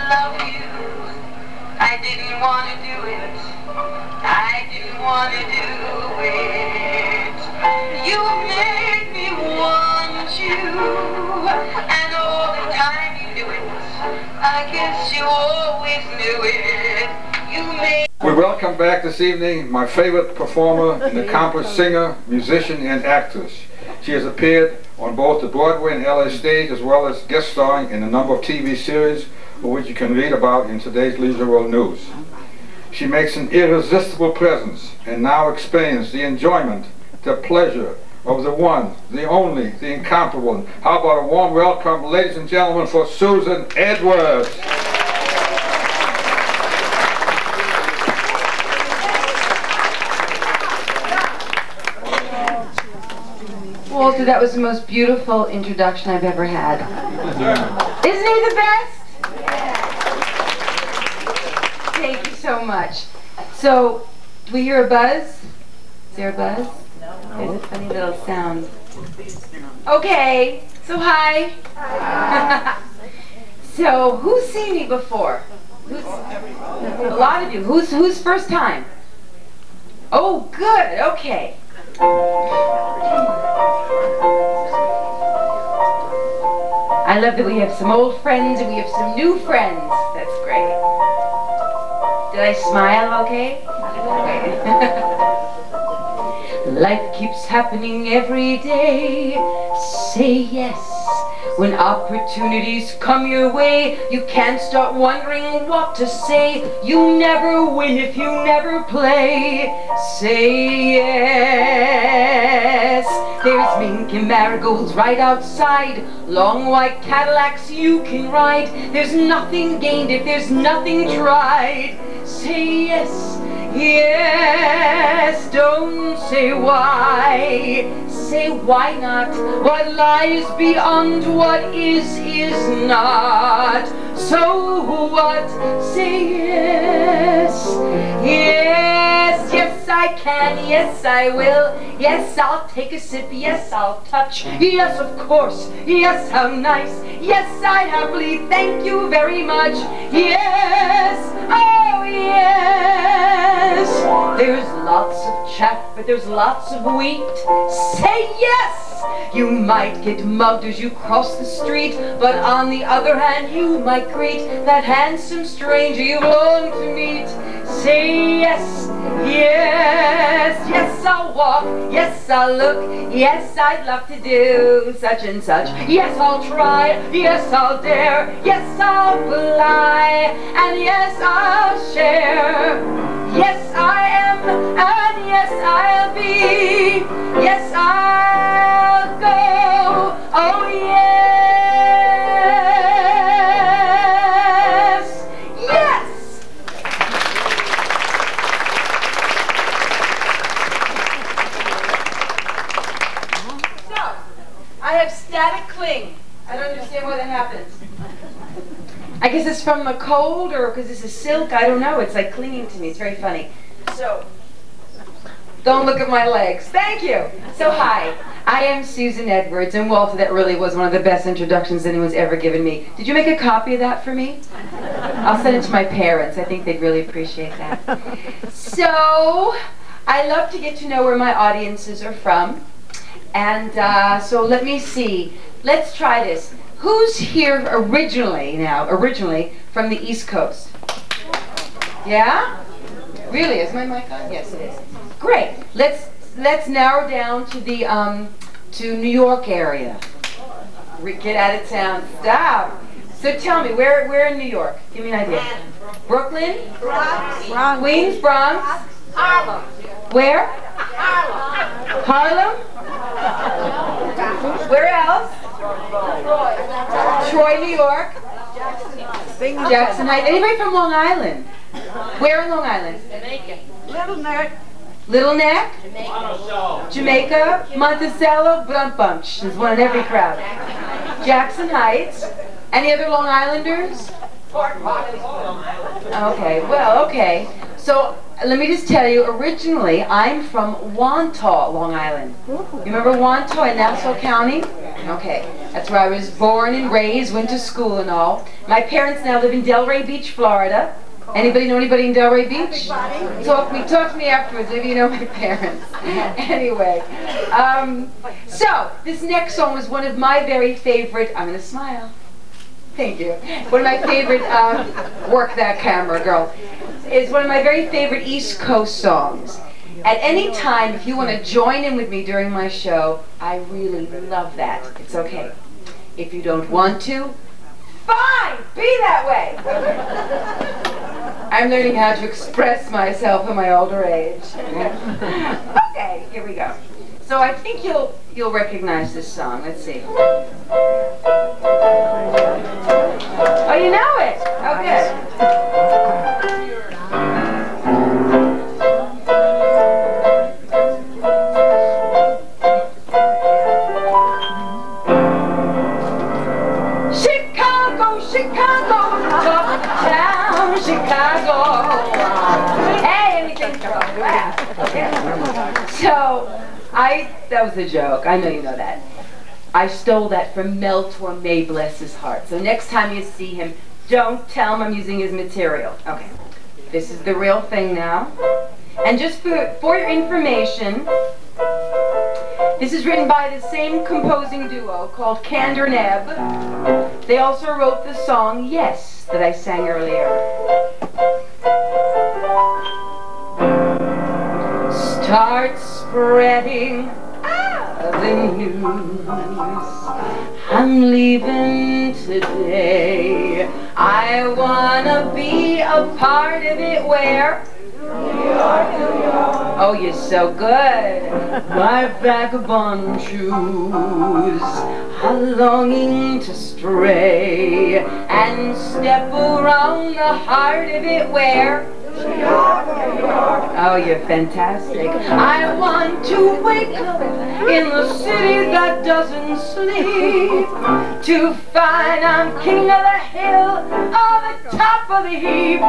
love you. I didn't want to do it. I didn't want to do it. You made me want you, and all the time you knew it. I guess you always knew it. You made. We welcome back this evening my favorite performer and accomplished singer, musician, and actress. She has appeared on both the Broadway and LA stage, as well as guest starring in a number of TV series, which you can read about in today's Leisure World News. She makes an irresistible presence and now explains the enjoyment, the pleasure of the one, the only, the incomparable. How about a warm welcome, ladies and gentlemen, for Susan Edwards. Walter, that was the most beautiful introduction I've ever had. Isn't he the best? Thank you so much. So, do we hear a buzz? Is there a buzz? No. There's a funny little sound. Okay, so hi. So, who's seen me before? A lot of you. Who's first time? Oh, good, okay. I love that we have some old friends and we have some new friends. That's great. Did I smile okay? Life keeps happening every day. Say yes when opportunities come your way. You can't start wondering what to say. You never win if you never play. Say yes. There's mink and marigolds right outside. Long white Cadillacs you can ride. There's nothing gained if there's nothing tried. Say yes. Yes, don't say why. Say why not? What lies beyond what is not. So what? Say yes. Yes, yes I can. Yes I will. Yes I'll take a sip. Yes I'll touch. Yes of course. Yes how nice. Yes I happily thank you very much. Yes. Oh yes. There's lots of chaff, but there's lots of wheat. Say yes! You might get mugged as you cross the street, but on the other hand, you might greet that handsome stranger you long to meet. Say yes, yes, yes I'll walk, yes I'll look, yes I'd love to do such and such. Yes I'll try, yes I'll dare, yes I'll fly, and yes I'll share. Yes I am, and yes I'll be, yes I'll go, oh yes, yes! So, I have static cling. I don't understand why that happens. I guess it's from a cold, or because this is silk, I don't know. It's like clinging to me. It's very funny. So, don't look at my legs. Thank you. So, hi. I am Susan Edwards, and Walter, that really was one of the best introductions anyone's ever given me. Did you make a copy of that for me? I'll send it to my parents. I think they'd really appreciate that. So, I love to get to know where my audiences are from. And so let me see. Let's try this. Who's here originally from the East Coast? Yeah? Really? Is my mic on? Yes, it is. Great. Let's narrow down to the to New York area. Get out of town. Stop. So tell me, where in New York? Give me an idea. Brooklyn? Bronx. Queens, Bronx. Harlem. Where? Harlem. Where else? Troy, New York. Jackson Heights. Anybody from Long Island? Where in Long Island? Jamaica. Little Neck. Little Neck? Jamaica. Monticello. Brumpumch. There's one in every crowd. Jackson Heights. Any other Long Islanders? Okay, well, okay. So, let me just tell you, originally, I'm from Wantagh, Long Island. You remember Wantagh in Nassau County? Okay, that's where I was born and raised, went to school and all. My parents now live in Delray Beach, Florida. Anybody know anybody in Delray Beach? Talk to me afterwards, maybe you know my parents. Anyway, so this next song was one of my very favorite, I'm gonna smile. Thank you. One of my favorite, work that camera, girl. It's one of my very favorite East Coast songs. At any time, if you want to join in with me during my show, I really love that. It's okay. If you don't want to, fine! Be that way! I'm learning how to express myself in my older age. Okay, here we go. So I think you'll recognize this song. Let's see. Oh, you know it? Oh, good. Chicago, uptown Chicago. Hey, anything for a laugh. Okay. So, that was a joke. I know you know that. I stole that from Mel Torme, bless his heart. So next time you see him, don't tell him I'm using his material. Okay. This is the real thing now. And just for your information, this is written by the same composing duo called Candor Neb. They also wrote the song Yes that I sang earlier. Start spreading the news. I'm leaving today. I wanna be a part of it. Where? New York, New York. Oh, you're so good. My vagabond shoes are longing to stray and step around the heart of it. Where? New York, New York. Oh, you're fantastic. I want to wake up in the city that doesn't sleep, to find I'm king of the hill, on the top of the heap.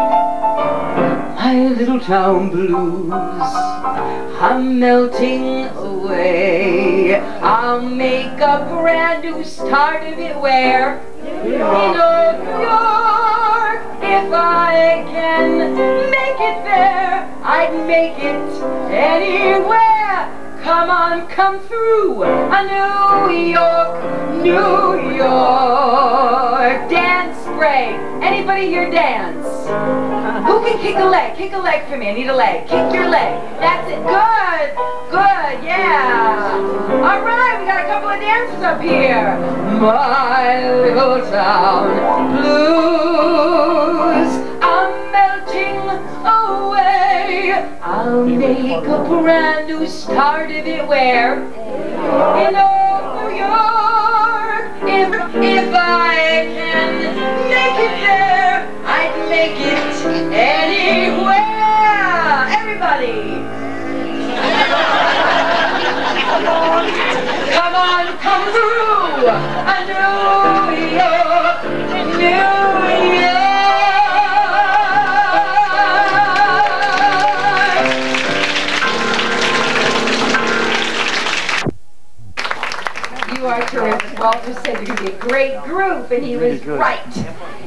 My little town blues are melting away. I'll make a brand new start of it. Where? New York, New York. If I can make it there, I'd make it anywhere. Come on, come through a New York, New York. Dance break. Anybody here dance? Who can kick a leg? Kick a leg for me. I need a leg. Kick your leg. That's it. Good. Good. Yeah. All right. We got a couple of dancers up here. My little town blues are melting away. I'll make a brand new start of it. Where? In old New York. If I can make it there, I'd make it anywhere. Everybody. Come on, come through a New York, New York. You are terrific. Walter said you're going to be a great group, and he was right.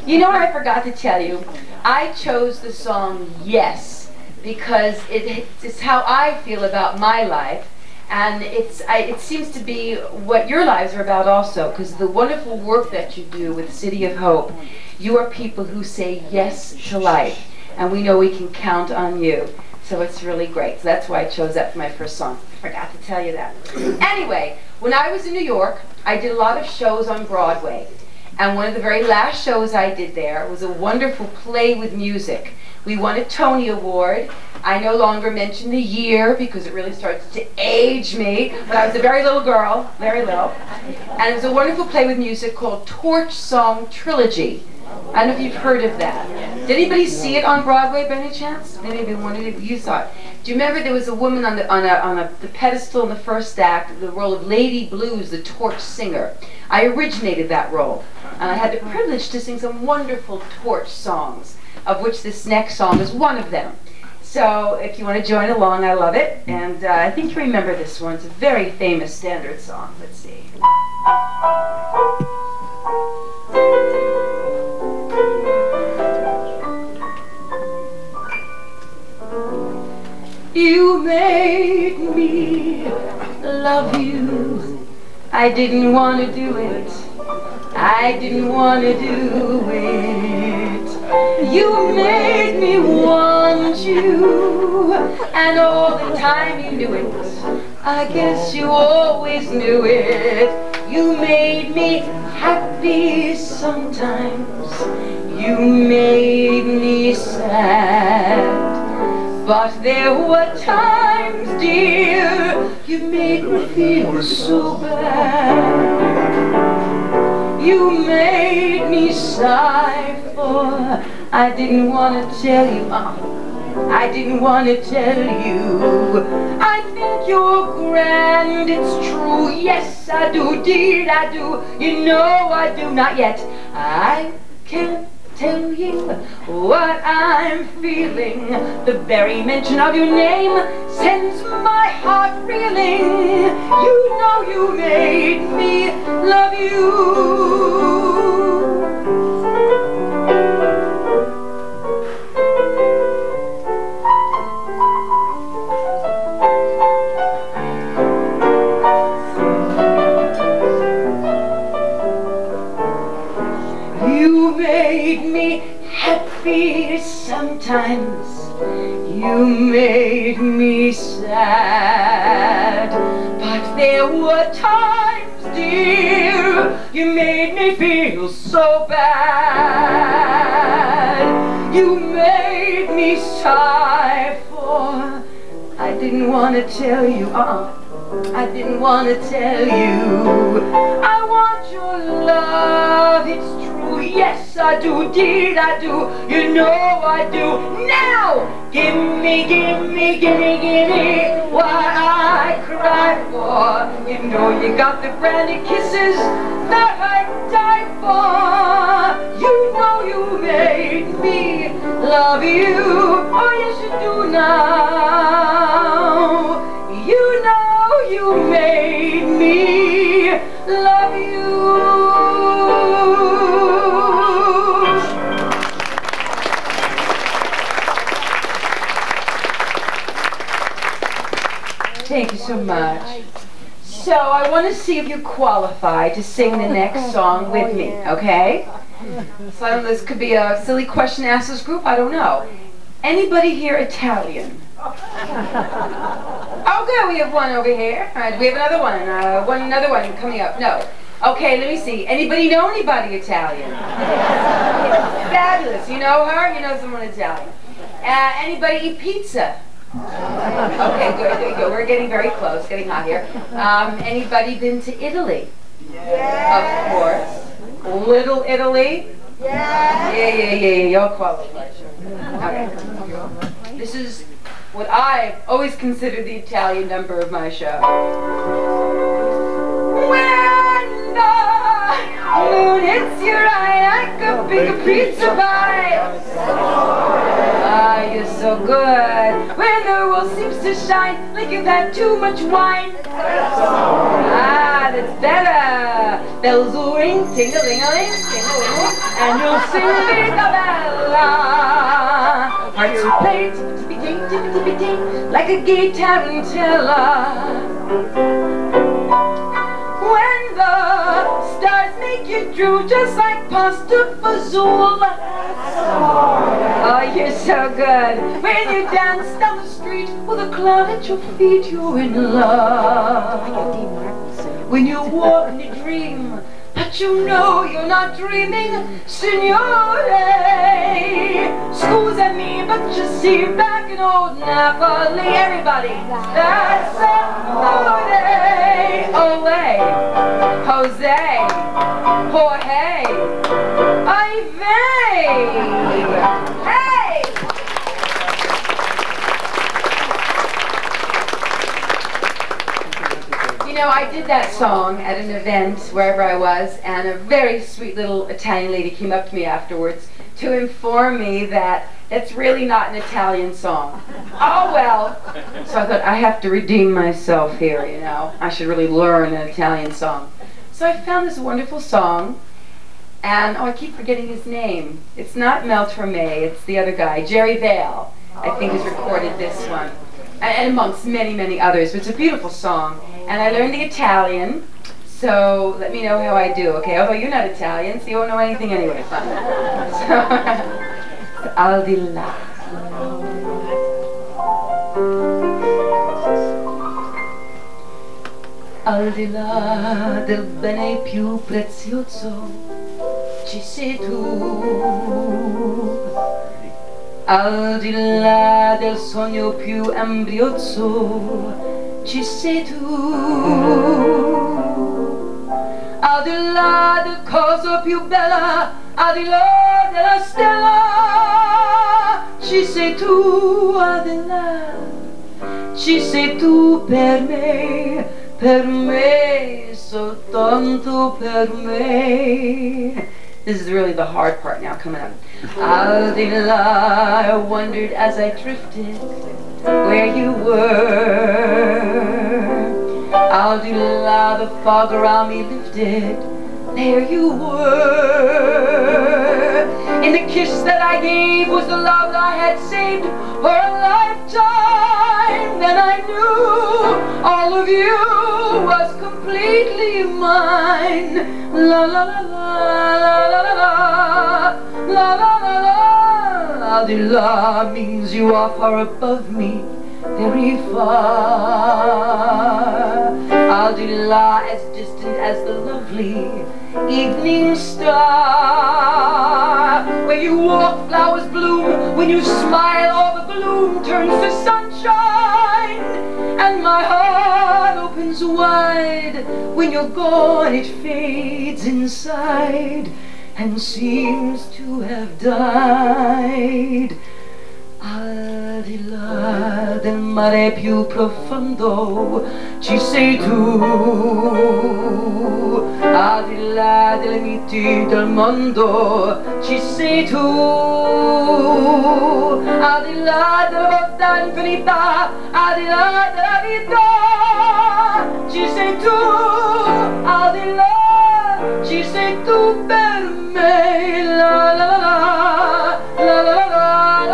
You know what I forgot to tell you? I chose the song Yes because it's how I feel about my life, and it seems to be what your lives are about also, because the wonderful work that you do with City of Hope, you are people who say yes to life, and we know we can count on you. So it's really great. So that's why I chose that for my first song. I forgot to tell you that. Anyway, when I was in New York, I did a lot of shows on Broadway. And one of the very last shows I did there was a wonderful play with music. We won a Tony Award. I no longer mention the year because it really starts to age me, but I was a very little girl, very little. And it was a wonderful play with music called Torch Song Trilogy. I don't know if you've heard of that. Did anybody see it on Broadway by any chance? Maybe one of you saw it. Do you remember there was a woman on the pedestal in the first act, the role of Lady Blues, the torch singer. I originated that role, and I had the privilege to sing some wonderful torch songs, of which this next song is one of them. So if you want to join along, I love it. And I think you remember this one. It's a very famous standard song. Let's see. You made me love you. I didn't want to do it. I didn't want to do it. You made me want you, and all the time you knew it. I guess you always knew it. You made me happy sometimes. You made me sad. But there were times, dear, you made me feel so bad. You made me sigh for I didn't want to tell you, I didn't want to tell you. I think you're grand, it's true, yes I do, deed I do, you know I do, not yet. I can't tell you what I'm feeling. The very mention of your name sends my heart reeling. You know you made me love you. You made me happy sometimes. You made me sad. But there were times, dear, you made me feel so bad. You made me sigh for I didn't want to tell you, I didn't want to tell you. I want your love, it's true, yes I do, deed I do, you know I do. Now, give me, give me, give me, give me what I cry for. You know you got the branded kisses that I die for. You know you made me love you, oh yes you do now. You know you made me love you. Thank you so much. So I want to see if you qualify to sing the next song with me, okay? So this could be a silly question asked this group, I don't know. Anybody here Italian? Oh good, we have one over here. All right, we have another one, another one coming up. No. Okay, let me see. Anybody know anybody Italian? Fabulous. You know her? You know someone Italian. Anybody eat pizza? Okay, good, good. We're getting very close, getting hot here. Anybody been to Italy? Yeah. Of course. Little Italy? Yeah. You'll qualify. Okay. This is what I've always considered the Italian number of my show. When the moon hits your eye like a big pizza bite. Ah, you're so good. When the world seems to shine like you've had too much wine. Ah, that's better. Bells will ring, ting-a-ling-a-ling, ting-a-ling-a-ling, and you'll sing Vita Bella. Hearts will play, tippy-tippy-ting, tippy-tippy-ting, like a gay tarantella. When the stars make you drool just like pasta fazool. Oh, you're so good. When you dance down the street with a cloud at your feet, you're in love. When you walk in a dream, but you know you're not dreaming, signore. Scusami, but you see back in old Napoli, everybody. That's amore. Ole, Jose, Jorge, Ive. Hey! You know, I did that song at an event wherever I was, and a very sweet little Italian lady came up to me afterwards to inform me that It's really not an Italian song. Oh well. So I thought, I have to redeem myself here, you know. I should really learn an Italian song. So I found this wonderful song, and I keep forgetting his name. It's not Mel Torme, it's the other guy, Jerry Vale, I think has recorded this one. And amongst many, many others. But it's a beautiful song. And I learned the Italian, so let me know how I do, okay? Although you're not Italian, so you won't know anything anyway. Fine. So, al di là. Al di là del bene più prezioso ci sei tu. Al di là del sogno più embriozzo ci sei tu. Al di là del cosa più bella, al di là della stella, ci sei tu, al di là, ci sei tu per me, soltanto per me. This is really the hard part now coming up. Al di là, I wondered as I drifted where you were. Al di là, the fog around me lifted, there you were. In the kiss that I gave was the love that I had saved for a lifetime. Then I knew all of you was completely mine. La la la la la la la la la la la. Al di là means you are far above me, very far. Al di là, as distant as the lovely evening star. When you walk, flowers bloom. When you smile, all the gloom turns to sunshine. And my heart opens wide. When you're gone, it fades inside and seems to have died. Al di là del mare più profondo ci sei tu. Al di là delle miti del mondo ci sei tu. Al di là della vita infinita, al di là della vita ci sei tu. Al di là ci sei tu per me. La la la la la la la la la.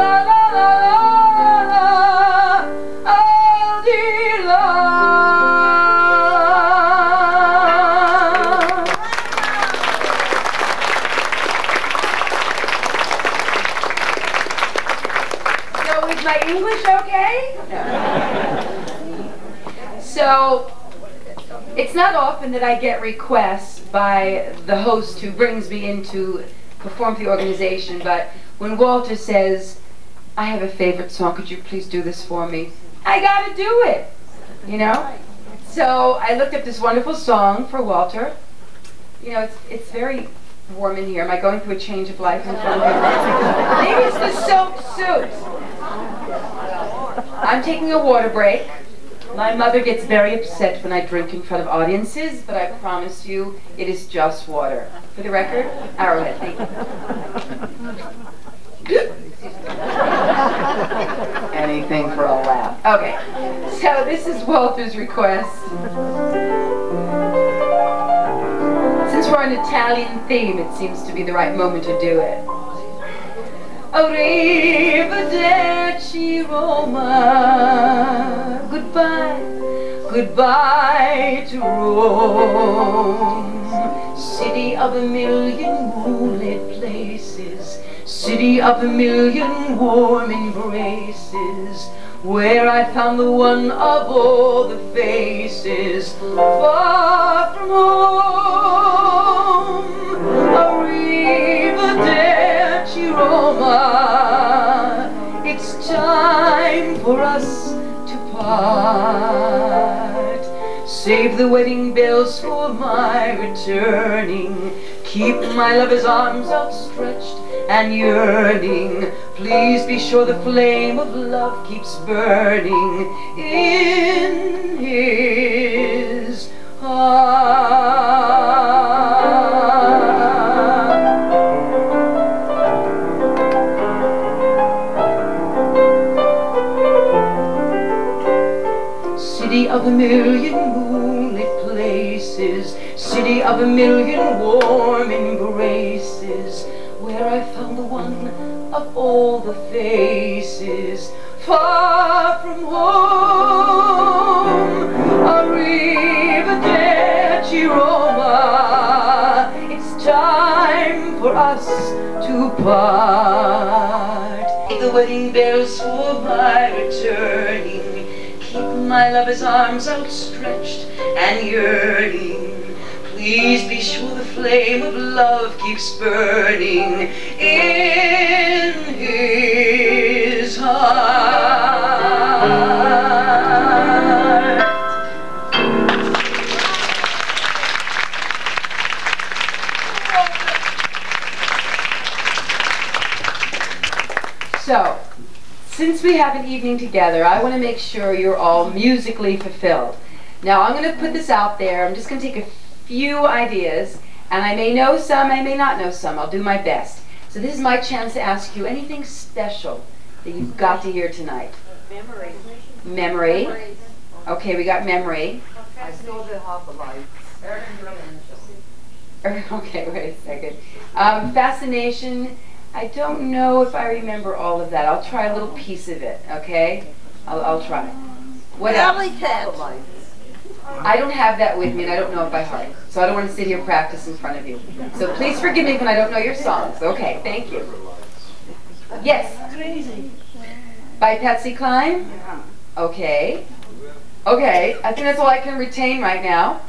Is my English okay? No. So, it's not often that I get requests by the host who brings me in to perform for the organization, but when Walter says, I have a favorite song, could you please do this for me? I gotta do it, you know? So I looked up this wonderful song for Walter. You know, it's very warm in here. Am I going through a change of life in front of you? Maybe it's the silk suit. I'm taking a water break. My mother gets very upset when I drink in front of audiences, but I promise you it is just water. For the record, Arrowhead, thank you. Anything for a laugh. Okay, so this is Walter's request. Since we're on Italian theme, it seems to be the right moment to do it. Arrivederci Roma, goodbye, goodbye to Rome. City of a million moonlit places, city of a million warm embraces, where I found the one of all the faces, far from home. Arrivederci Roma, it's time for us to part. Save the wedding bells for my returning. Keep my lover's arms outstretched and yearning. Please be sure the flame of love keeps burning in his heart. moonlit places, city of a million warm embraces, where I found the one of all the faces. Far from home, arrivederci Roma, it's time for us to part. The wedding bells for my returning, keep my lover's arms outstretched and yearning. Please be sure the flame of love keeps burning in his heart. So, since we have an evening together, I want to make sure you're all musically fulfilled. Now, I'm going to put this out there. I'm just going to take a few ideas, and I may know some, I may not know some. I'll do my best. So this is my chance to ask you anything special that you've got to hear tonight. Memory. Memory. Okay, we got memory. I saw the half a light. Okay, wait a second. Fascination. I don't know if I remember all of that. I'll try a little piece of it, okay? I'll try. What else? I don't have that with me, and I don't know it by heart. So I don't want to sit here and practice in front of you. So please forgive me when I don't know your songs. Okay, thank you. Yes? Crazy. By Patsy Cline? Okay. Okay, I think that's all I can retain right now.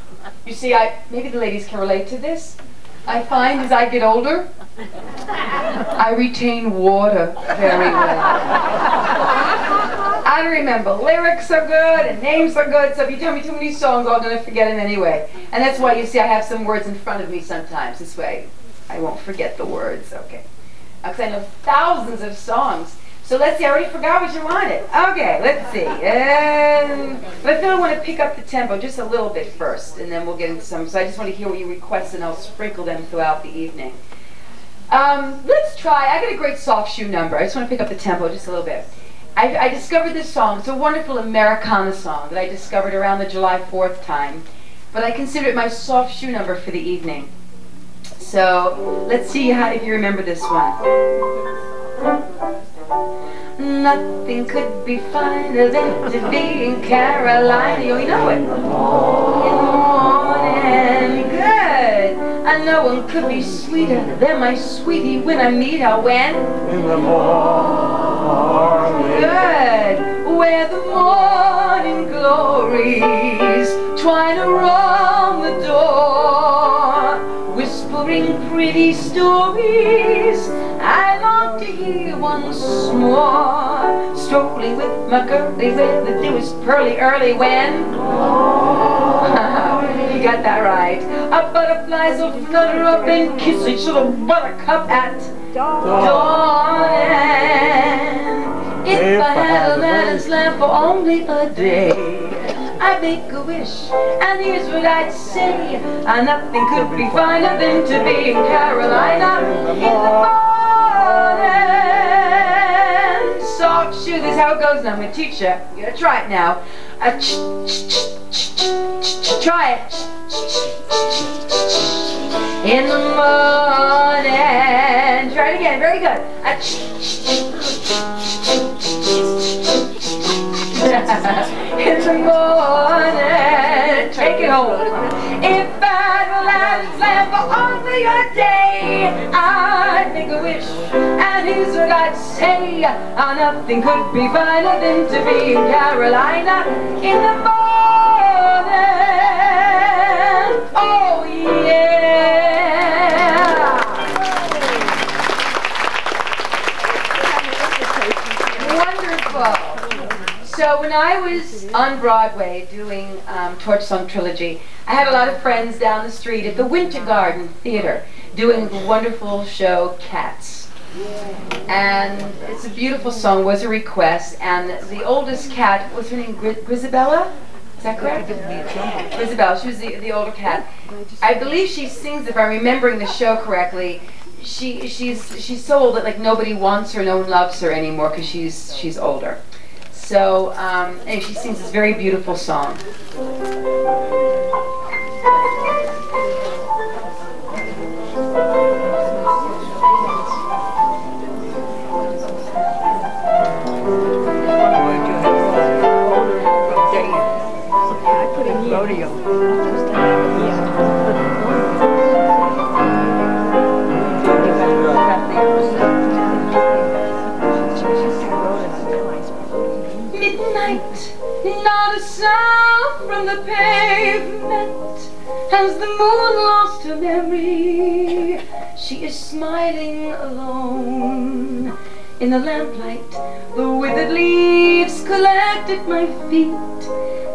You see, maybe the ladies can relate to this. I find as I get older, I retain water very well. I don't remember. Lyrics are good and names are good, so if you tell me too many songs, I'm going to forget them anyway. And that's why you see I have some words in front of me sometimes. This way I won't forget the words, okay? Because I know thousands of songs. So let's see, I already forgot what you wanted. Okay, let's see. But I feel I want to pick up the tempo just a little bit first, and then we'll get into some. So I just want to hear what you request, and I'll sprinkle them throughout the evening. Let's try, I got a great soft shoe number. I just want to pick up the tempo just a little bit. I discovered this song. It's a wonderful Americana song that I discovered around the July 4th time. But I consider it my soft shoe number for the evening. So let's see if you remember this one. Nothing could be finer than to be in Carolina. You know it. In the morning. Good. And no one could be sweeter than my sweetie when I meet her. When? In the morning. Good. Where the morning glories twine around the door, whispering pretty stories I long to hear once more. Strolling with my girlie where the dew is pearly early. When? You got that right. Our butterflies will flutter up and kiss each little buttercup at dawn. If I had a man's lamp for only a day, I'd make a wish, and here's what I'd say. Nothing could be finer than to be in Carolina in the morning. Soft shoe, this is how it goes, and I'm going to teach you. You're going to try it now. Try it. In the morning. Try it again, very good. In the morning, take it home. If I had a lamp for only a day, I'd make a wish, and here's what I'd say. Nothing could be finer than to be in Carolina in the morning. Oh yeah. Wonderful. So when I was on Broadway doing Torch Song Trilogy, I had a lot of friends down the street at the Winter Garden Theater doing the wonderful show Cats. And it's a beautiful song, was a request, and the oldest cat, what's her name, Grisabella? Is that correct? Grisabella, she was the older cat. I believe she sings, if I'm remembering the show correctly, she's so old that like nobody wants her, no one loves her anymore because she's older. So, and she sings this very beautiful song. Midnight, not a sound from the pavement. Has the moon lost her memory? She is smiling alone. In the lamplight, the withered leaves collect at my feet,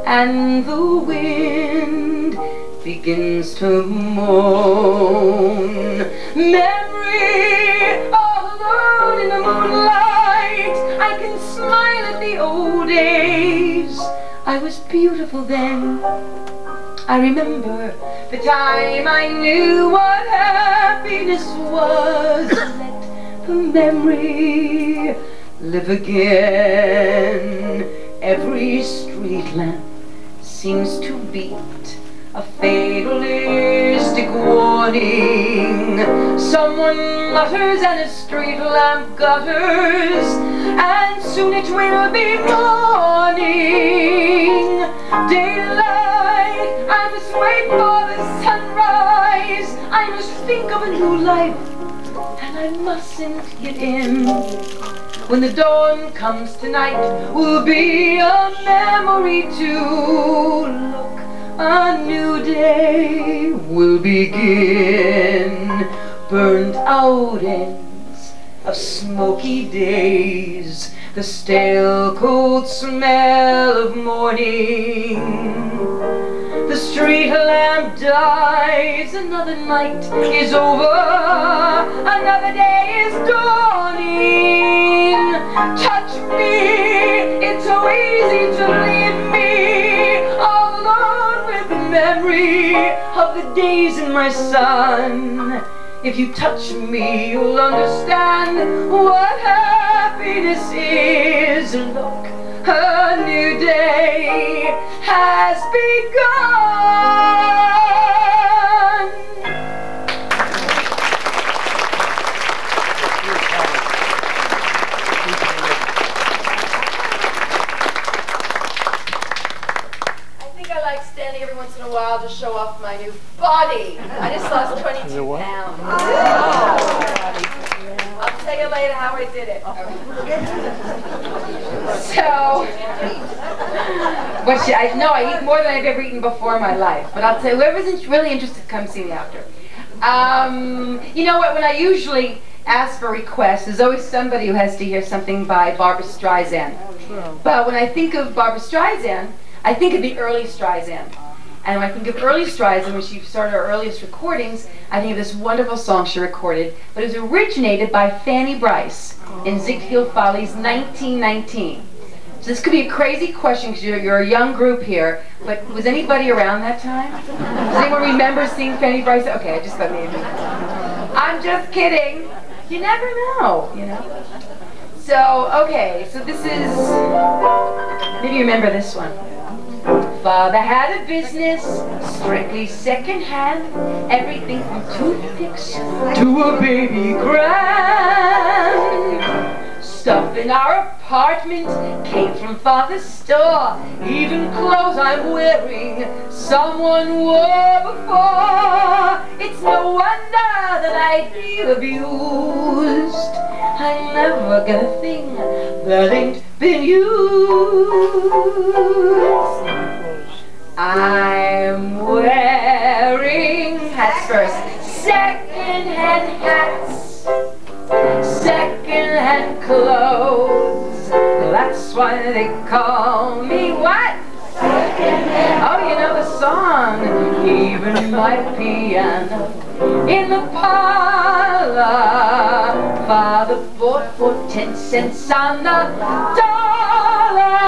and the wind begins to moan. Memory, all alone in the moonlight, I can smile at the old days. I was beautiful then. I remember the time I knew what happiness was. Let the memory live again. Every street lamp seems to beat a fatalistic warning. Someone mutters and a street lamp gutters, and soon it will be morning. Daylight, I must wait for the sunrise. I must think of a new life, and I mustn't get in. When the dawn comes tonight, will be a memory to look. A new day will begin. Burned out ends of smoky days, the stale cold smell of morning. The street lamp dies, another night is over, another day is dawning. Touch me, it's so easy to leave me all alone with the memory of the days in my sun. If you touch me, you'll understand what happiness is. Look, a new day has begun. Standing every once in a while to show off my new body. I just lost 22 pounds. I'll tell you later how I did it. So, I eat more than I've ever eaten before in my life. But I'll tell you, whoever's really interested, come see me after. You know what? When I usually ask for requests, there's always somebody who has to hear something by Barbra Streisand. But when I think of Barbra Streisand, I think of the early Streisand. And when I think of early Streisand, when she started her earliest recordings, I think of this wonderful song she recorded, but it was originated by Fanny Brice in Ziegfeld Follies 1919. So this could be a crazy question because you're a young group here, but was anybody around that time? Does anyone remember seeing Fanny Brice? Okay, I just thought maybe. I'm just kidding. You never know, you know. So, okay, so this is, maybe you remember this one. Father had a business, strictly second-hand, everything from toothpicks to a baby grand. Stuff in our apartment came from Father's store, even clothes I'm wearing someone wore before. It's no wonder that I feel abused. I never get a thing that ain't been used. I'm wearing hats first, second-hand hats, second-hand clothes. That's why they call me what? Second-hand. Oh, you know the song. Even my piano in the parlor, Father bought for 10 cents on the dollar.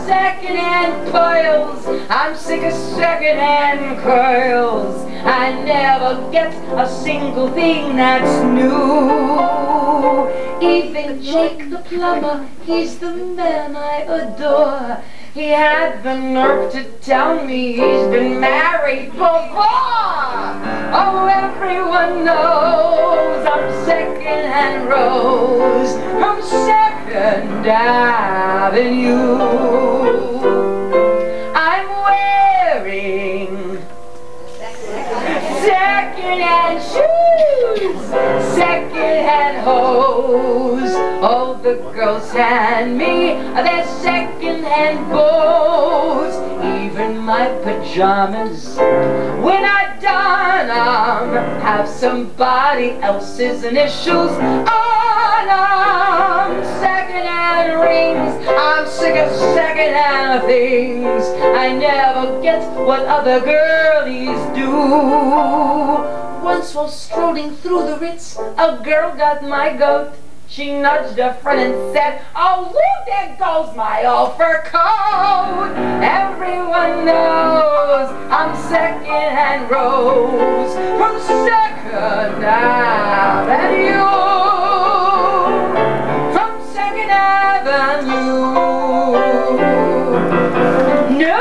Second-hand coils, I'm sick of second-hand curls. I never get a single thing that's new. Even Jake the plumber, he's the man I adore. He had the nerve to tell me he's been married before. Oh, everyone knows I'm second-hand Rose from 2nd Avenue. I'm wearing second-hand hose. All the girls hand me their second-hand bows. Even my pajamas, when I don 'em, have somebody else's initials on 'em. Second-hand rings, I'm sick of second-hand things. I never get what other girlies do. Once while strolling through the Ritz, a girl got my goat. She nudged her friend and said, "Oh, look, there goes my old fur coat." Everyone knows I'm second-hand rose from Second Avenue. From Second Avenue. No!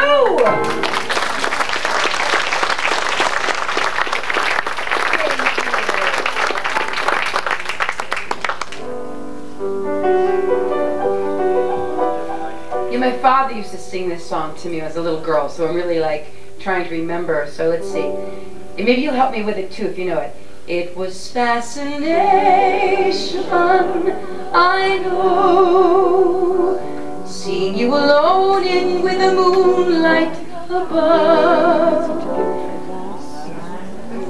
My father used to sing this song to me when I was a little girl, so I'm really like trying to remember. So let's see. And maybe you'll help me with it too if you know it. It was fascination, I know, seeing you alone in with the moonlight above.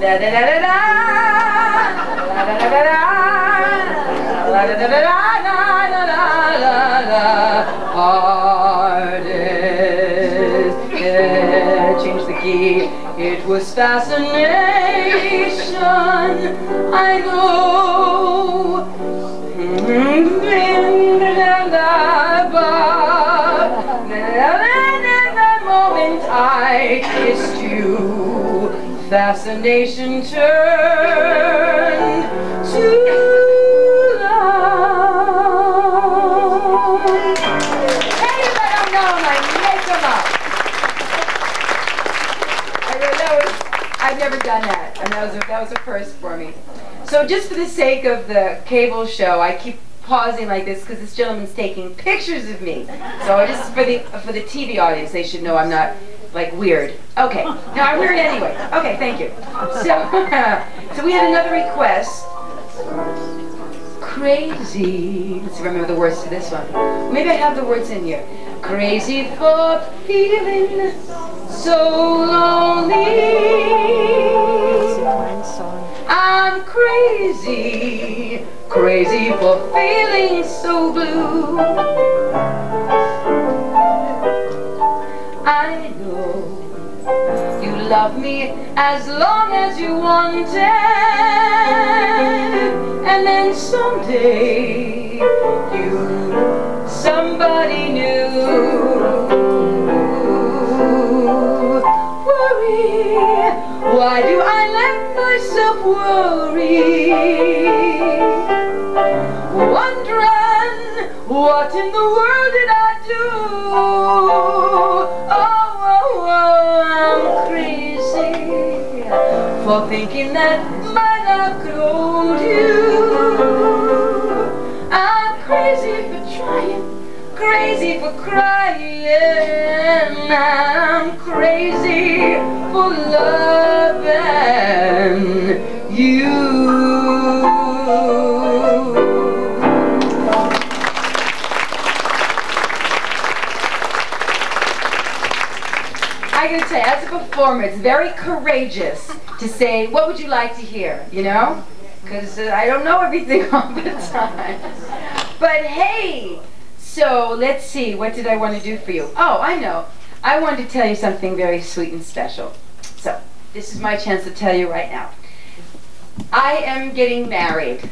Da da da da da, da da da da da. La da da da da da da da. Artist, change the key. It was fascination, I know. The moment I kissed you, fascination turned to I've never done that, and that was a first for me. So just for the sake of the cable show, I keep pausing like this because this gentleman's taking pictures of me. So just for the TV audience, they should know I'm not like weird. Okay, no, I'm weird anyway. Okay, thank you. So, so we had another request. Crazy. Let's see if I remember the words to this one. Maybe I have the words in here. Crazy for feeling so lonely. I'm crazy, crazy for feeling so blue. I know you love me as long as you wanted, and then someday somebody new. Worry, why do I let myself worry? Wondering, what in the world did I do? Oh, I'm crazy for thinking that my love could hold you. I'm crazy for trying, crazy for crying. I'm crazy for loving you. I gotta tell you, as a performer, it's very courageous to say, what would you like to hear, you know? Because I don't know everything all the time. But hey, so let's see, what did I want to do for you? Oh, I know. I wanted to tell you something very sweet and special. So, this is my chance to tell you right now. I am getting married.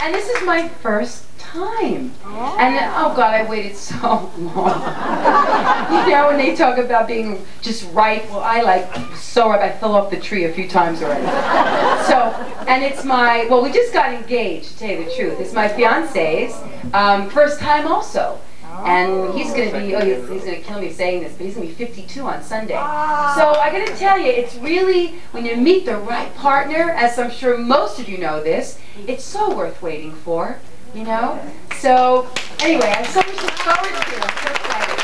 And this is my first time. And oh God, I waited so long. You know, when they talk about being just right, well, I like so ripe. I fell off the tree a few times already. So, and it's my, well, we just got engaged, to tell you the truth. It's my fiance's first time also. And he's going to be, oh, he's going to kill me saying this, but he's going to be 52 on Sunday. So I got to tell you, it's really, when you meet the right partner, as I'm sure most of you know this, it's so worth waiting for, you know? So, anyway, I have so much to look forward to. I'm so excited.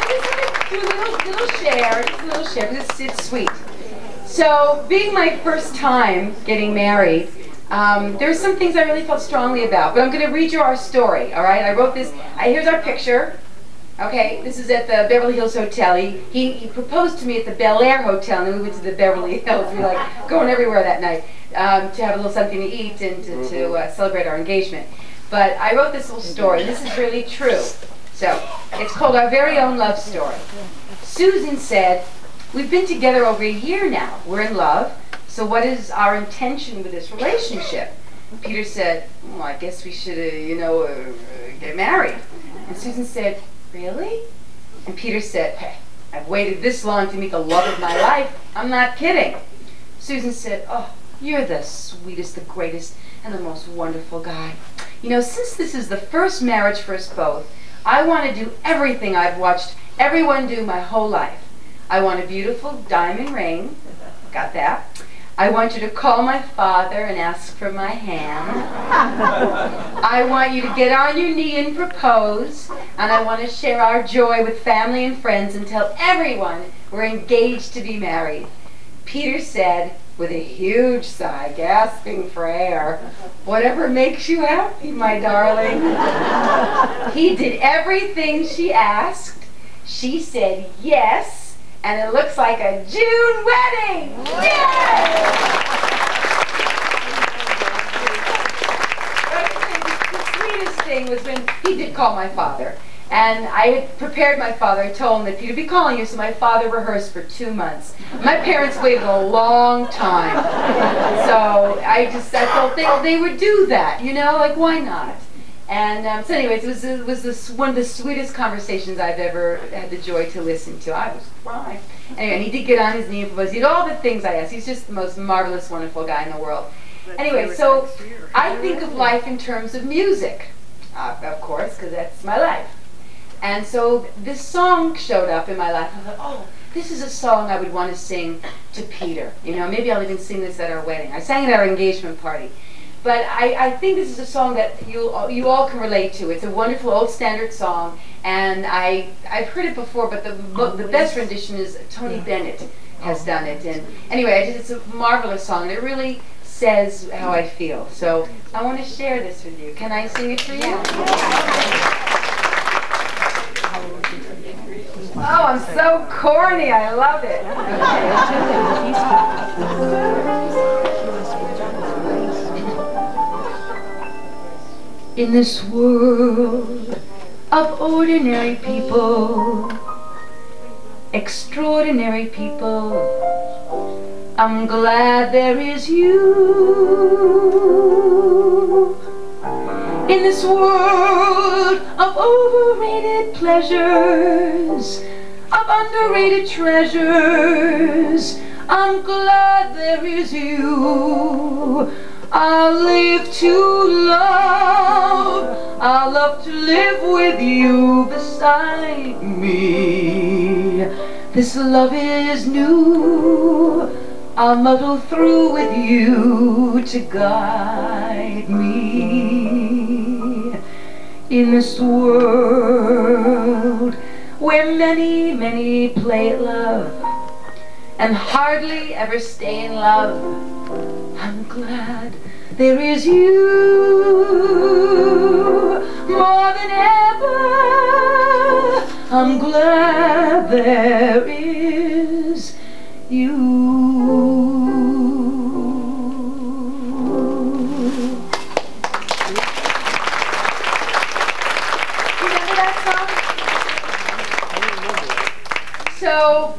just do a little share, just a little share, because it's sweet. So, being my first time getting married, there were some things I really felt strongly about, but I'm going to read you our story, all right? I wrote this, here's our picture, okay? This is at the Beverly Hills Hotel. He proposed to me at the Bel Air Hotel, and then we went to the Beverly Hills. We were like going everywhere that night to have a little something to eat and to celebrate our engagement. But I wrote this little story, and this is really true. So, it's called Our Very Own Love Story. Susan said, "We've been together over a year now. We're in love. So what is our intention with this relationship?" Peter said, "Well, I guess we should, get married." And Susan said, "Really?" And Peter said, "Hey, I've waited this long to meet the love of my life. I'm not kidding." Susan said, "Oh, you're the sweetest, the greatest, and the most wonderful guy. You know, since this is the first marriage for us both, I want to do everything I've watched everyone do my whole life. I want a beautiful diamond ring." Got that? "I want you to call my father and ask for my hand. I want you to get on your knee and propose. And I want to share our joy with family and friends and tell everyone we're engaged to be married." Peter said, with a huge sigh, gasping for air, "Whatever makes you happy, my darling." He did everything she asked. She said yes, and it looks like a June wedding! Yay! The sweetest thing was when he did call my father. And I had prepared my father. I told him that Peter would be calling you, so my father rehearsed for 2 months. My parents waited a long time. So I thought they would do that, like why not? And so anyways, it was one of the sweetest conversations I've ever had the joy to listen to. I was crying. Anyway, and he did get on his knee and propose. He did all the things I asked. He's just the most marvelous, wonderful guy in the world. Anyway, so I think of life in terms of music, of course, because that's my life. And so this song showed up in my life. I thought, oh, this is a song I would want to sing to Peter. Maybe I'll even sing this at our wedding. I sang it at our engagement party. But I think this is a song that you all can relate to. It's a wonderful old standard song, and I've heard it before, but the best rendition is Tony Bennett has done it. And anyway, it's a marvelous song, and it really says how I feel. So I want to share this with you. Can I sing it for you? Oh, I'm so corny. I love it. In this world of ordinary people, extraordinary people, I'm glad there is you. In this world of overrated pleasures, of underrated treasures, I'm glad there is you. I'll live to love, I'll love to live with you beside me. This love is new, I'll muddle through with you to guide me. In this world where many, many play at love and hardly ever stay in love, I'm glad there is you. More than ever, I'm glad there is you. Remember that song? So,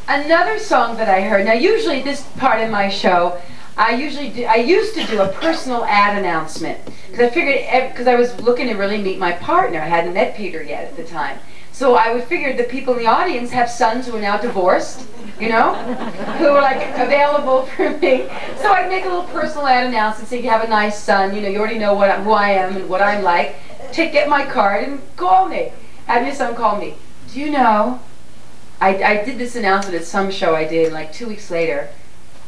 another song that I heard, now usually this part in my show, I used to do a personal ad announcement, because I figured, because I was looking to really meet my partner. I hadn't met Peter yet at the time. So I would figure the people in the audience have sons who are now divorced, who are like available for me. So I'd make a little personal ad announcement, say you have a nice son, you already know who I am and what I'm like. Get my card and call me. Have your son call me. Do you know, I did this announcement at some show I did, and like 2 weeks later,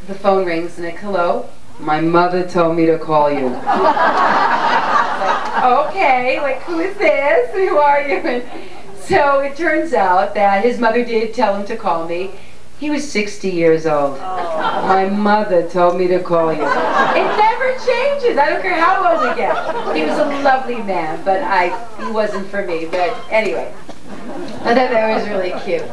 the phone rings and it's, "Hello, my mother told me to call you." Like, okay, like who is this? Who are you? And So it turns out that his mother did tell him to call me. He was 60 years old. My mother told me to call you. It never changes. I don't care how old he gets. He was a lovely man, but he wasn't for me. But anyway, I thought that was really cute.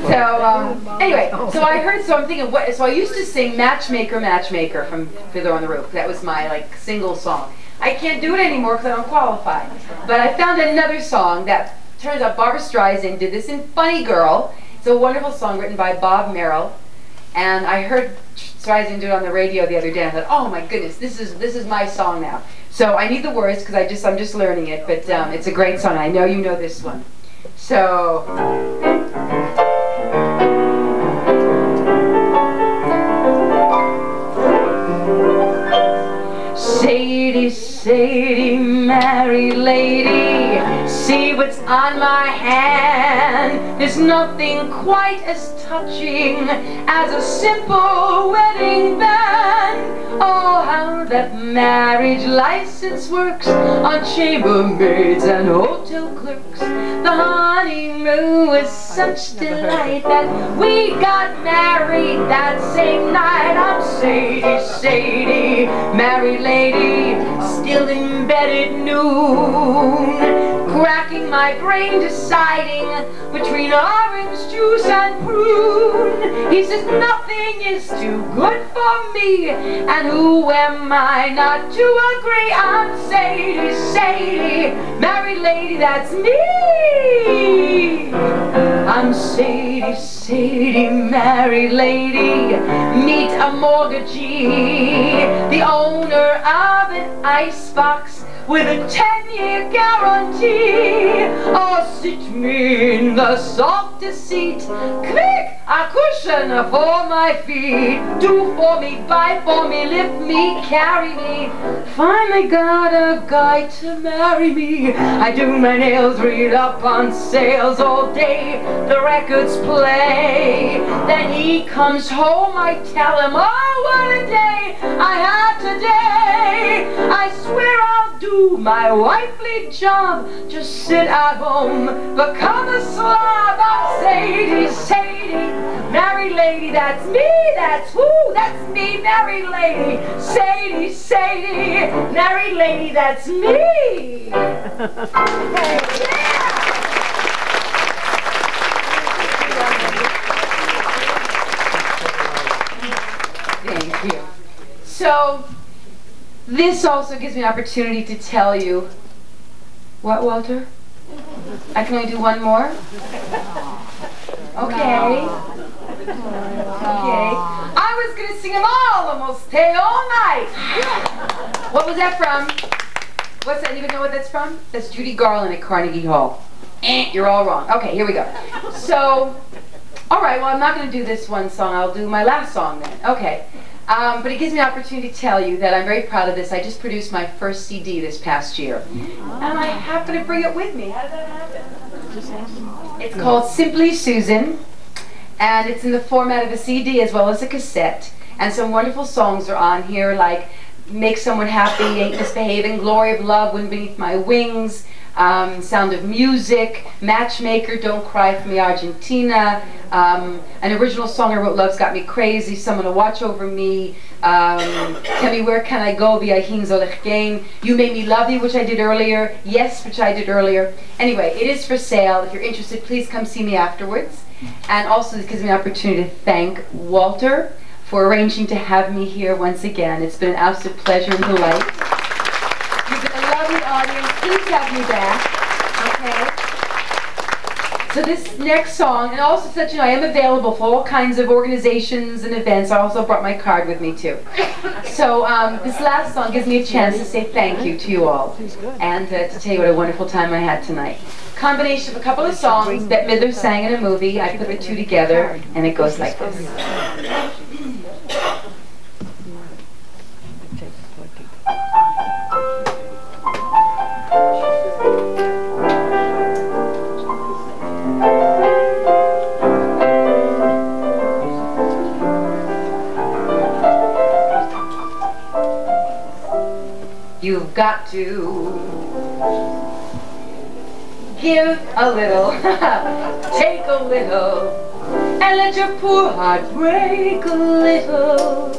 So anyway, so I heard, so I'm thinking, so I used to sing Matchmaker, Matchmaker from Fiddler on the Roof. That was my like single song. I can't do it anymore because I don't qualify. But I found another song that turns out Barbra Streisand did this in Funny Girl. It's a wonderful song written by Bob Merrill. And I heard Streisand do it on the radio the other day. And I thought, oh my goodness, this is my song now. So I need the words because I'm just learning it. But it's a great song. I know you know this one. So. Sadie, Sadie, Mary lady, see what's on my hand. There's nothing quite as touching as a simple wedding band. Oh, how that marriage license works on chambermaids and hotel clerks. The honeymoon was such delight that we got married that same night. I'm Sadie, Sadie, married lady, still in bed at noon, cracking my brain deciding between orange juice and prune. He says nothing is too good for me, and who am I not to agree? I'm Sadie, Sadie, married lady, that's me. I'm Sadie, Sadie, married lady, meet a mortgagee, the owner of an icebox with a 10-year guarantee. Oh, sit me in the softest seat, quick, a cushion for my feet. Do for me, buy for me, lift me, carry me. Finally got a guy to marry me. I do my nails, read up on sales all day, the records play. Then he comes home, I tell him, oh, what a day I had today. I swear I'll do my wifely job, just sit at home, become a slob. I'm Sadie, Sadie, married lady, that's me, that's who, that's me, married lady. Sadie, Sadie, married lady, that's me. Thank you. So, this also gives me an opportunity to tell you, what, Walter? I can only do one more? Okay. Okay. I was going to sing them all, almost stay all night. What was that from? What's that? Anybody know what that's from? That's Judy Garland at Carnegie Hall. You're all wrong. Okay, here we go. So, all right, well, I'm not going to do this one song. I'll do my last song then. Okay. But it gives me an opportunity to tell you that I'm very proud of this. I just produced my first CD this past year. And I happen to bring it with me. How did that happen? It's called Simply Susan. And it's in the format of a CD as well as a cassette. And some wonderful songs are on here, like Make Someone Happy, Ain't Misbehaving, Glory of Love, Wind Beneath My Wings, Sound of Music, Matchmaker, Don't Cry for Me, Argentina, an original song I wrote, Love's Got Me Crazy, Someone to Watch Over Me, Tell Me Where Can I Go, Wie Hin Soll Ich Gehen, You Made Me Love You, which I did earlier, Yes, which I did earlier. Anyway, it is for sale. If you're interested, please come see me afterwards. And also this gives me an opportunity to thank Walter for arranging to have me here once again. It's been an absolute pleasure and delight. You've been a lovely audience. Please have me back. Okay? So this next song, and also such, you know, I am available for all kinds of organizations and events. I also brought my card with me too. So this last song gives me a chance to say thank you to you all, and to tell you what a wonderful time I had tonight. Combination of a couple of songs that Midler sang in a movie. I put the two together, and it goes like this. You've got to Give a little, take a little, and let your poor heart break a little.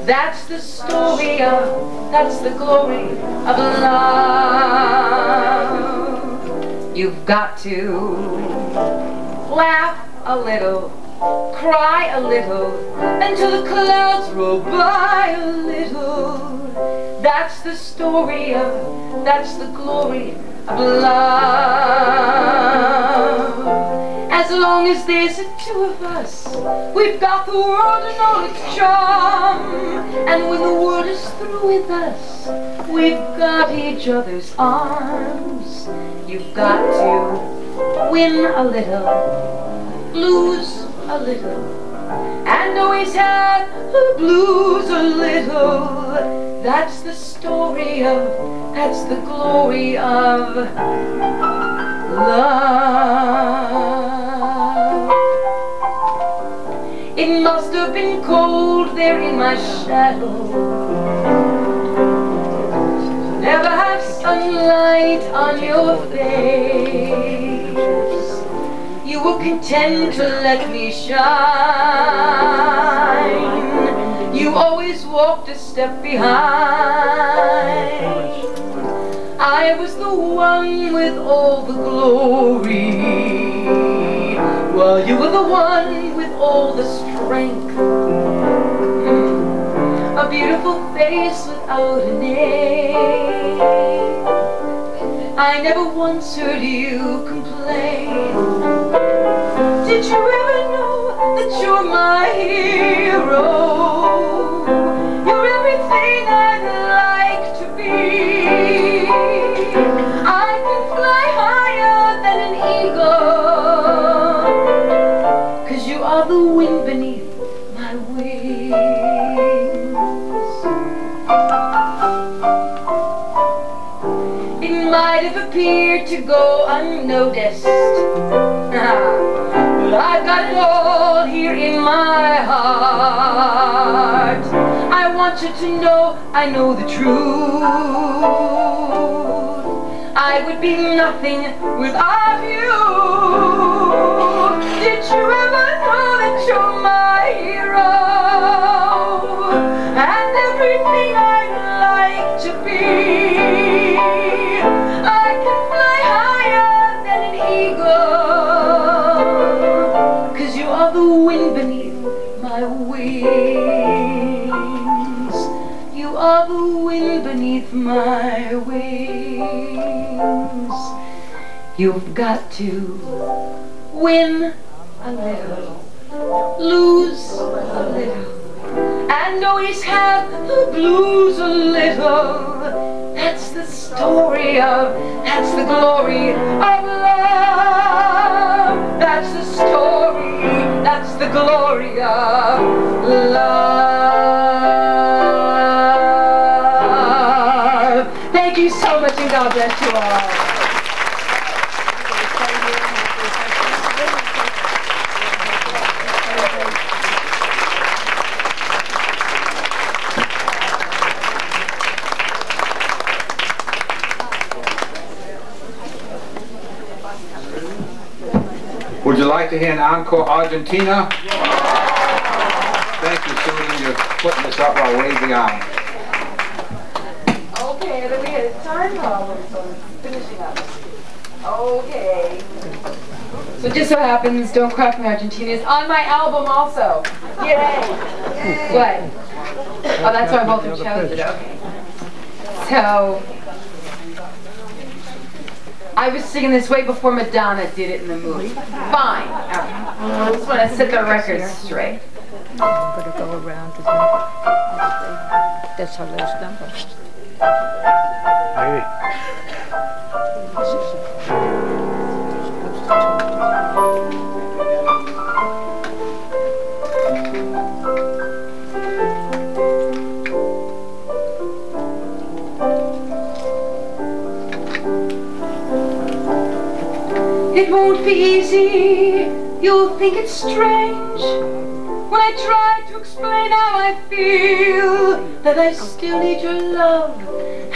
That's the story of, that's the glory of love. You've got to laugh a little, cry a little, until the clouds roll by a little. That's the story of, that's the glory of love. As long as there's the two of us, we've got the world and all its charm. And when the world is through with us, we've got each other's arms. You've got to win a little, lose a little, and always have the blues a little. That's the story of, that's the glory of love. It must have been cold there in my shadow, never have sunlight on your face. You were content to let me shine. You always walked a step behind. I was the one with all the glory, while you were the one with all the strength. A beautiful face without a name. I never once heard you complain. Did you ever know that you're my hero? You're everything I'd like to be. I can fly higher than an eagle, 'cause you are the wind beneath my wings. It might have appeared to go unnoticed, but I've got it all here in my heart. I want you to know I know the truth. I would be nothing without you. Did you ever know that you're my hero? And everything I'd like to be. I can fly higher than an eagle, 'cause you are the wind beneath my wings. You are the wind beneath my wings. You've got to win a little, lose a little, and always have the blues a little. That's the story of, that's the glory of love. That's the story, that's the glory of love. Thank you so much, and God bless you all. Would you like to hear an encore Argentina? Thank you, Susan. You're putting this up our way beyond. Okay, then we had a time problem, so finishing up. Okay. So it just so happens, Don't Cry for Me Argentina is on my album also. Yay! Yay. What? Oh, that's why both of you chose it, okay. So, I was singing this way before Madonna did it in the movie. Fine. Okay. I just want to set the record straight. I'm going to go around with them. That's our last number. It won't be easy, you'll think it's strange when I try to explain how I feel, that I still need your love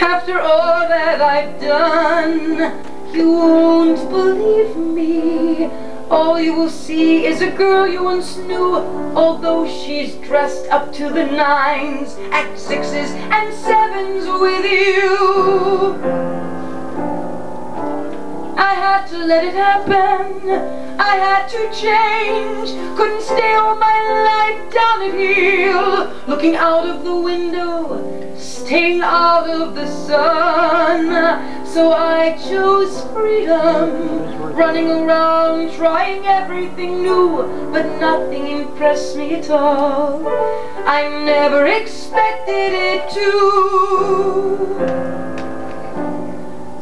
after all that I've done. you won't believe me. All you will see is a girl you once knew, although she's dressed up to the nines, act sixes and sevens with you. I had to let it happen, I had to change, couldn't stay all my life down at heel, looking out of the window, staying out of the sun. So I chose freedom, running around, trying everything new, but nothing impressed me at all. I never expected it to.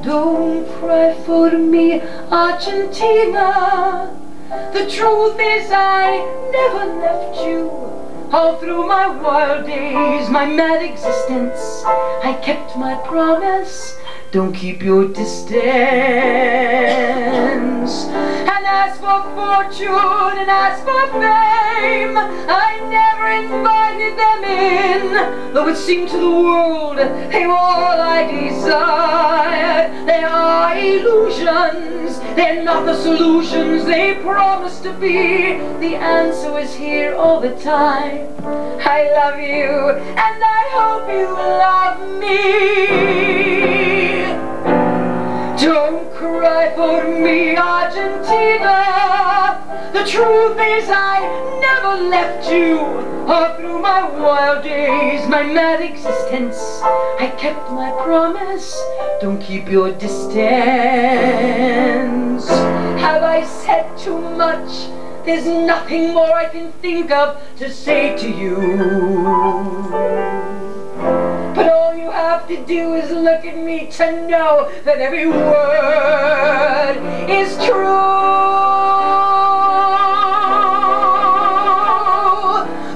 Don't cry for me, Argentina. The truth is I never left you. All through my wild days, my mad existence, I kept my promise. Don't keep your distance. And as for fortune and as for fame, I never invited them in, though it seemed to the world they were all I desired. They are illusions, they're not the solutions they promise to be. The answer is here all the time. I love you, and I hope you love me. Don't cry for me, Argentina. The truth is I never left you. All through my wild days, my mad existence, I kept my promise. Don't keep your distance. Have I said too much? There's nothing more I can think of to say to you. But all you have to do is look at me to know that every word is true.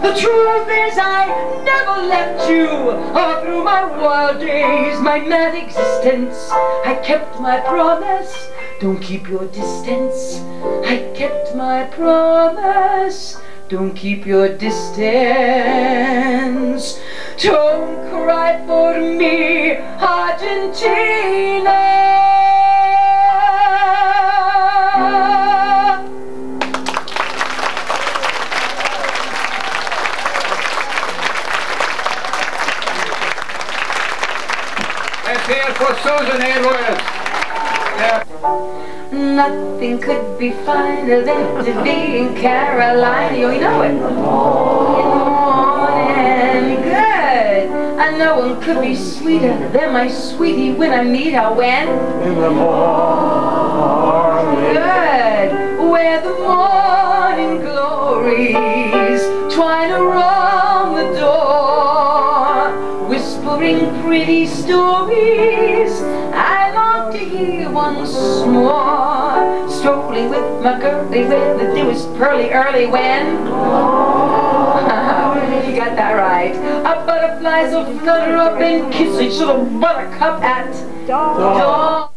The truth is I never left you. All through my wild days, my mad existence, I kept my promise. Don't keep your distance. I kept my promise. Don't keep your distance. Don't cry for me, Argentina. Let's hear it for Susan Edwards. Yeah. Nothing could be finer than to be in Carolina. You know it. In the morning. Good. And no one could be sweeter than my sweetie when I meet her. When? In the morning. Good. Where the morning glories twine around the door, whispering pretty stories I long to hear once more. Strolling with my girlie when the dew is pearly early. When? You got that right. Our butterflies will flutter up and kiss each little buttercup at dawn.